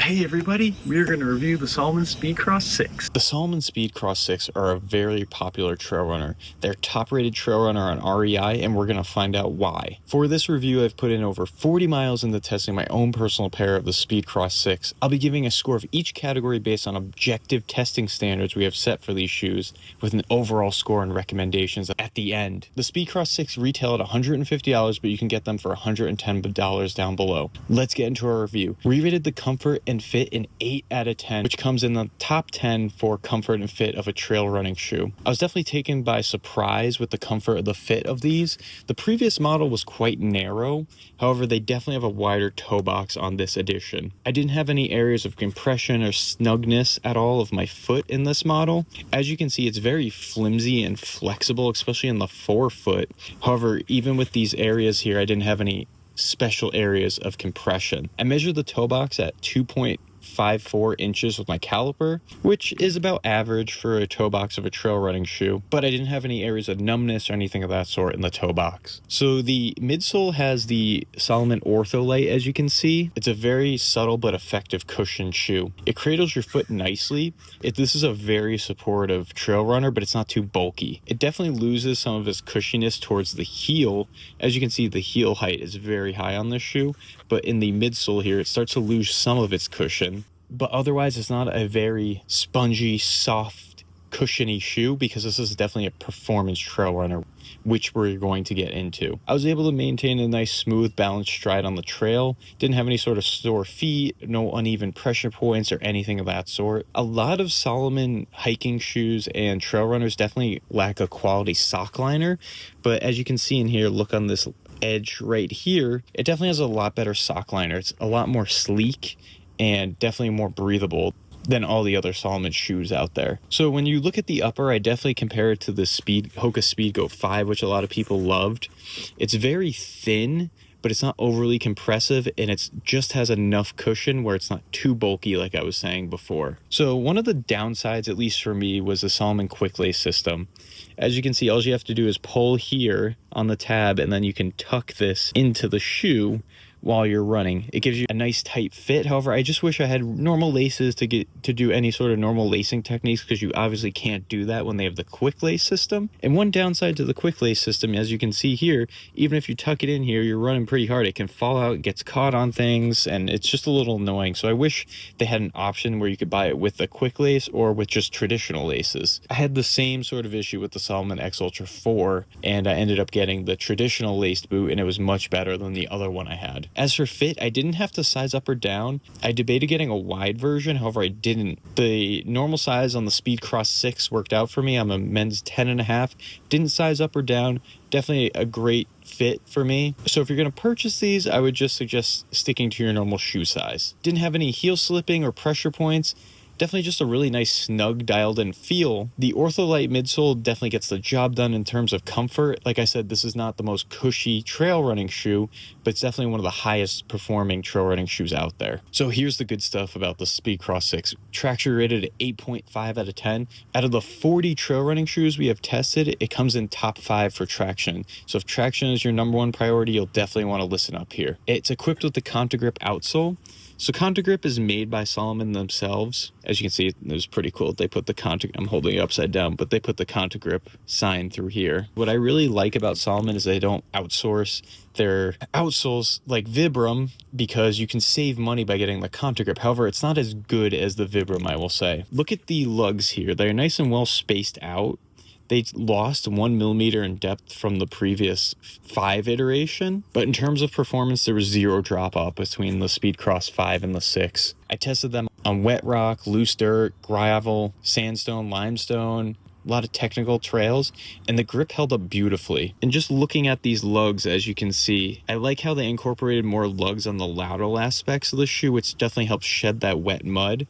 Hey everybody, we're going to review the Salomon Speedcross 6. The Salomon Speedcross 6 are a very popular trail runner. They're top rated trail runner on REI, and we're going to find out why. For this review, I've put in over 40 miles into testing my own personal pair of the Speedcross 6. I'll be giving a score of each category based on objective testing standards we have set for these shoes, with an overall score and recommendations at the end. The Speedcross 6 retail at $150, but you can get them for $110 down below. Let's get into our review. We rated the comfort and fit an 8 out of 10, which comes in the top 10 for comfort and fit of a trail running shoe. I was definitely taken by surprise with the comfort of the fit of these. The previous model was quite narrow, however they definitely have a wider toe box on this edition. I didn't have any areas of compression or snugness at all of my foot in this model. As you can see, it's very flimsy and flexible, especially in the forefoot. However, even with these areas here, I didn't have any special areas of compression. I measured the toe box at 2.54 inches with my caliper, which is about average for a toe box of a trail running shoe, but I didn't have any areas of numbness or anything of that sort in the toe box. So the midsole has the Salomon Ortholite, as you can see. It's a very subtle but effective cushion shoe. It cradles your foot nicely. This is a very supportive trail runner, but it's not too bulky. It definitely loses some of its cushiness towards the heel. As you can see, the heel height is very high on this shoe, but in the midsole here, it starts to lose some of its cushion. But otherwise, it's not a very spongy, soft, cushiony shoe, because this is definitely a performance trail runner, which we're going to get into. I was able to maintain a nice, smooth, balanced stride on the trail. Didn't have any sort of sore feet, no uneven pressure points or anything of that sort. A lot of Salomon hiking shoes and trail runners definitely lack a quality sock liner, but as you can see in here, look on this edge right here, it definitely has a lot better sock liner. It's a lot more sleek and definitely more breathable than all the other Salomon shoes out there. So when you look at the upper, I definitely compare it to the Hoka Speedgo 5, which a lot of people loved. It's very thin, but it's not overly compressive, and it just has enough cushion where it's not too bulky, like I was saying before. So one of the downsides, at least for me, was the Salomon quick lace system. As you can see, all you have to do is pull here on the tab, and then you can tuck this into the shoe while you're running. It gives you a nice tight fit. However, I just wish I had normal laces to do any sort of normal lacing techniques, because you obviously can't do that when they have the quick lace system. And one downside to the quick lace system, as you can see here, even if you tuck it in here, you're running pretty hard, it can fall out, it gets caught on things, and it's just a little annoying. So I wish they had an option where you could buy it with a quick lace or with just traditional laces. I had the same sort of issue with the Salomon X Ultra 4, and I ended up getting the traditional laced boot, and it was much better than the other one I had. As for fit, I didn't have to size up or down. I debated getting a wide version, however I didn't. The normal size on the Speedcross 6 worked out for me. I'm a men's 10.5. Didn't size up or down. Definitely a great fit for me. So if you're going to purchase these, I would just suggest sticking to your normal shoe size. Didn't have any heel slipping or pressure points. Definitely just a really nice, snug, dialed-in feel. The Ortholite midsole definitely gets the job done in terms of comfort. Like I said, this is not the most cushy trail running shoe, but it's definitely one of the highest performing trail running shoes out there. So here's the good stuff about the Speedcross 6. Traction rated at 8.5 out of 10. Out of the 40 trail running shoes we have tested, it comes in top 5 for traction. So if traction is your number 1 priority, you'll definitely want to listen up here. It's equipped with the Contagrip outsole. So Contagrip is made by Salomon themselves. As you can see, it was pretty cool. They put the I'm holding it upside down, but they put the Contagrip sign through here. What I really like about Salomon is they don't outsource their outsoles like Vibram, because you can save money by getting the Contagrip. However, it's not as good as the Vibram, I will say. Look at the lugs here. They're nice and well spaced out. They lost 1 millimeter in depth from the previous 5 iteration, but in terms of performance, there was 0 drop off between the Speedcross 5 and the 6. I tested them on wet rock, loose dirt, gravel, sandstone, limestone, a lot of technical trails, and the grip held up beautifully. And just looking at these lugs, as you can see, I like how they incorporated more lugs on the lateral aspects of the shoe, which definitely helps shed that wet mud.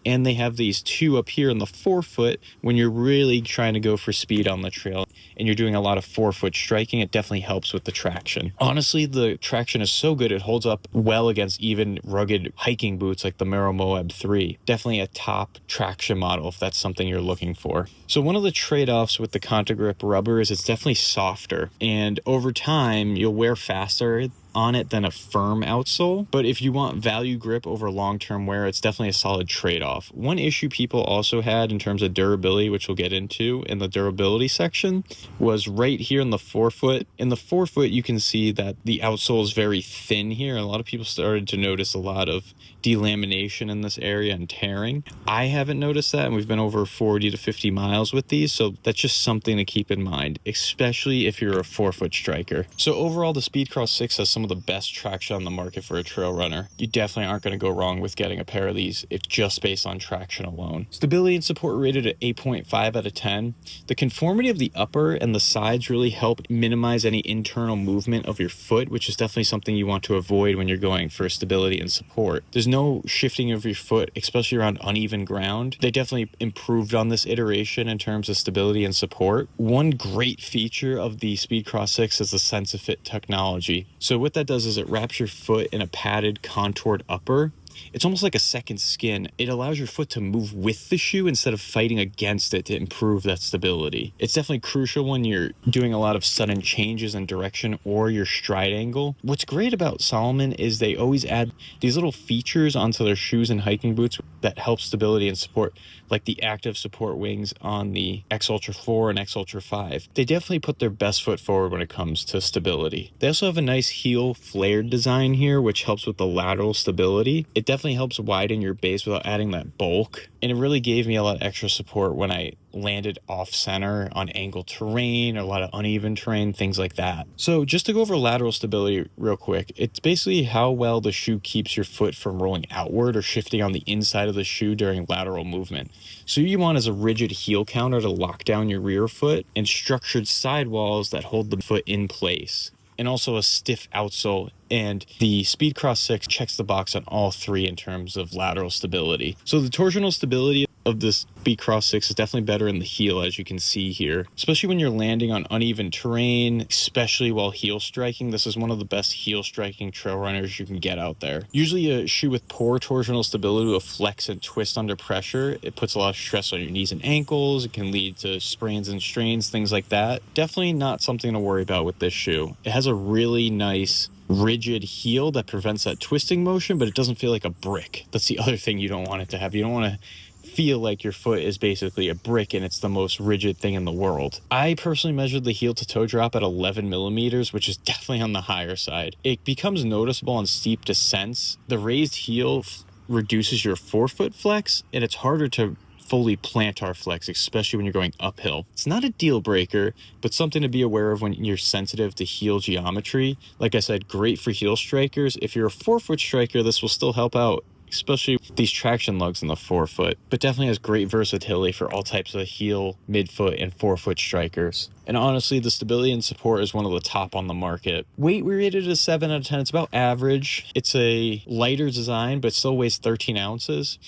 And they have these 2 up here in the forefoot when you're really trying to go for speed on the trail and you're doing a lot of forefoot striking. It definitely helps with the traction. Honestly, the traction is so good, it holds up well against even rugged hiking boots like the Merrell Moab 3. Definitely a top traction model if that's something you're looking for. So one of the trade-offs with the Contagrip rubber is it's definitely softer, and over time you'll wear faster on it than a firm outsole, but if you want value grip over long-term wear, it's definitely a solid trade-off. One issue people also had in terms of durability, which we'll get into in the durability section, was right here in the forefoot. In the forefoot, you can see that the outsole is very thin here. A lot of people started to notice a lot of delamination in this area and tearing. I haven't noticed that, and we've been over 40 to 50 miles with these, so that's just something to keep in mind, especially if you're a forefoot striker. So overall, the Speedcross 6 has some of the best traction on the market for a trail runner. You definitely aren't going to go wrong with getting a pair of these if just based on traction alone. Stability and support rated at 8.5 out of 10. The conformity of the upper and the sides really help minimize any internal movement of your foot, which is definitely something you want to avoid when you're going for stability and support. There's no shifting of your foot, especially around uneven ground. They definitely improved on this iteration in terms of stability and support. One great feature of the Speedcross 6 is the Sense of Fit technology. So what that does is it wraps your foot in a padded, contoured upper. It's almost like a second skin. It allows your foot to move with the shoe instead of fighting against it to improve that stability. It's definitely crucial when you're doing a lot of sudden changes in direction or your stride angle. What's great about Salomon is they always add these little features onto their shoes and hiking boots that help stability and support, like the active support wings on the X Ultra 4 and X Ultra 5. They definitely put their best foot forward when it comes to stability. They also have a nice heel flared design here, which helps with the lateral stability. It definitely helps widen your base without adding that bulk, and it really gave me a lot of extra support when I landed off center on angled terrain or a lot of uneven terrain, things like that. So just to go over lateral stability real quick, it's basically how well the shoe keeps your foot from rolling outward or shifting on the inside of the shoe during lateral movement. So you want is a rigid heel counter to lock down your rear foot and structured sidewalls that hold the foot in place, and also a stiff outsole. And the Speedcross 6 checks the box on all three in terms of lateral stability. So the torsional stability of this Speedcross 6 is definitely better in the heel, as you can see here, especially when you're landing on uneven terrain, especially while heel striking. This is one of the best heel striking trail runners you can get out there. Usually a shoe with poor torsional stability will flex and twist under pressure. It puts a lot of stress on your knees and ankles. It can lead to sprains and strains, things like that. Definitely not something to worry about with this shoe. It has a really nice rigid heel that prevents that twisting motion, but it doesn't feel like a brick. That's the other thing you don't want it to have. You don't want to feel like your foot is basically a brick and it's the most rigid thing in the world. I personally measured the heel to toe drop at 11 millimeters, which is definitely on the higher side. It becomes noticeable on steep descents. The raised heel reduces your forefoot flex, and it's harder to fully plantar flex, especially when you're going uphill. It's not a deal breaker, but something to be aware of when you're sensitive to heel geometry. Like I said, great for heel strikers. If you're a forefoot striker, this will still help out, especially these traction lugs in the forefoot, but definitely has great versatility for all types of heel, midfoot, and forefoot strikers. And honestly, the stability and support is one of the top on the market. Weight, we rated it a 7 out of 10. It's about average. It's a lighter design, but still weighs 13 ounces.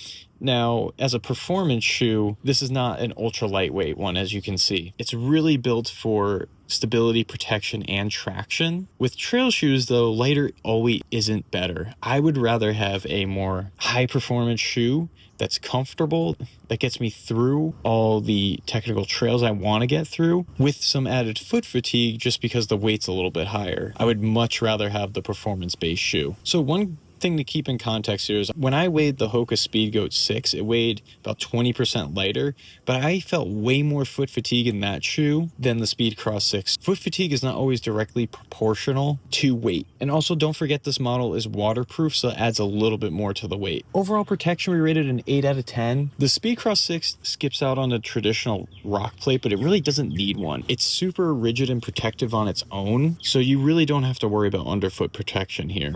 Now, as a performance shoe, this is not an ultra lightweight one, as you can see. It's really built for stability, protection, and traction. With trail shoes, though, lighter always isn't better. I would rather have a more high performance shoe that's comfortable, that gets me through all the technical trails I want to get through, with some added foot fatigue just because the weight's a little bit higher. I would much rather have the performance-based shoe. So one thing to keep in context here is when I weighed the Hoka Speedgoat 6, it weighed about 20% lighter, but I felt way more foot fatigue in that shoe than the Speedcross 6. Foot fatigue is not always directly proportional to weight. And also don't forget this model is waterproof, so it adds a little bit more to the weight. Overall protection, we rated an 8 out of 10. The Speedcross 6 skips out on a traditional rock plate, but it really doesn't need one. It's super rigid and protective on its own, so you really don't have to worry about underfoot protection here.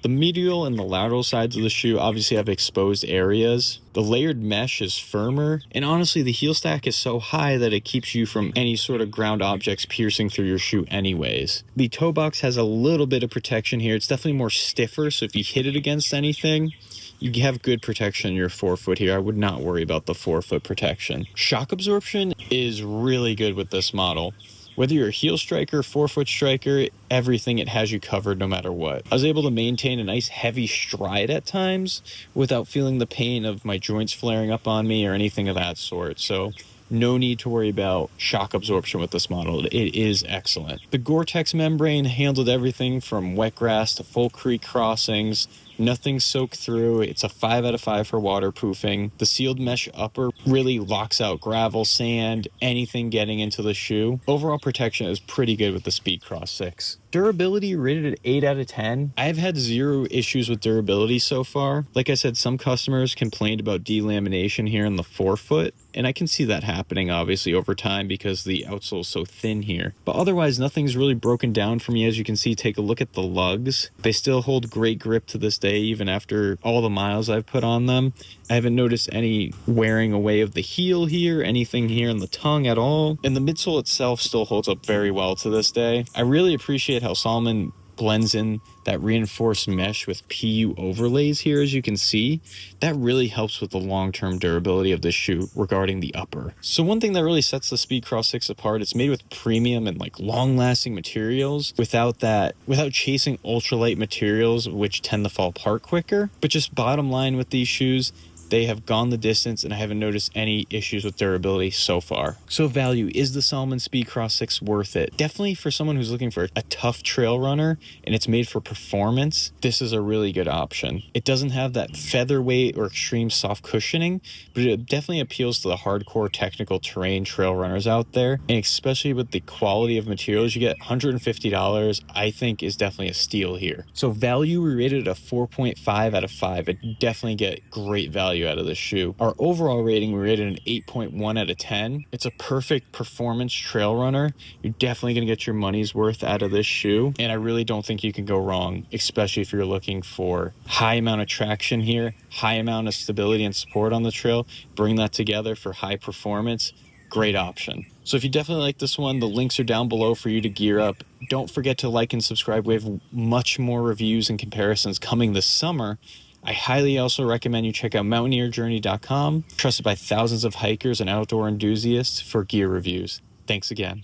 The medial and the lateral sides of the shoe obviously have exposed areas. The layered mesh is firmer, and honestly, the heel stack is so high that it keeps you from any sort of ground objects piercing through your shoe anyways. The toe box has a little bit of protection here. It's definitely more stiffer, so if you hit it against anything, you have good protection in your forefoot here. I would not worry about the forefoot protection. Shock absorption is really good with this model. Whether you're a heel striker, forefoot striker, everything, it has you covered no matter what. I was able to maintain a nice heavy stride at times without feeling the pain of my joints flaring up on me or anything of that sort. So No need to worry about shock absorption with this model. It is excellent. The Gore-Tex membrane handled everything from wet grass to full creek crossings. Nothing soaked through. It's a 5 out of 5 for waterproofing. The sealed mesh upper really locks out gravel, sand, anything getting into the shoe. Overall protection is pretty good with the Speedcross 6. Durability rated at 8 out of 10. I've had 0 issues with durability so far. Like I said, some customers complained about delamination here in the forefoot, and I can see that happening obviously over time because the outsole is so thin here. But otherwise, nothing's really broken down for me. As you can see, take a look at the lugs. They still hold great grip to this day, even after all the miles I've put on them. I haven't noticed any wearing away of the heel here, anything here in the tongue at all. And the midsole itself still holds up very well to this day. I really appreciate how Salomon blends in that reinforced mesh with PU overlays here, as you can see. That really helps with the long-term durability of this shoe regarding the upper. So one thing that really sets the Speedcross 6 apart, it's made with premium and like long-lasting materials without chasing ultralight materials which tend to fall apart quicker. But just bottom line with these shoes, they have gone the distance and I haven't noticed any issues with durability so far. So value, is the Salomon Speedcross 6 worth it? Definitely for someone who's looking for a tough trail runner and it's made for performance, this is a really good option. It doesn't have that featherweight or extreme soft cushioning, but it definitely appeals to the hardcore technical terrain trail runners out there. And especially with the quality of materials you get, $150 I think is definitely a steal here. So value, we rated a 4.5 out of 5. It definitely get great value out of this shoe. Our overall rating, we rated an 8.1 out of 10. It's a perfect performance trail runner. You're definitely going to get your money's worth out of this shoe, and I really don't think you can go wrong, especially if you're looking for high amount of traction here, high amount of stability and support on the trail. Bring that together for high performance. Great option. So if you definitely like this one, the links are down below for you to gear up. Don't forget to like and subscribe. We have much more reviews and comparisons coming this summer. I highly also recommend you check out mountaineerjourney.com, trusted by thousands of hikers and outdoor enthusiasts for gear reviews. Thanks again.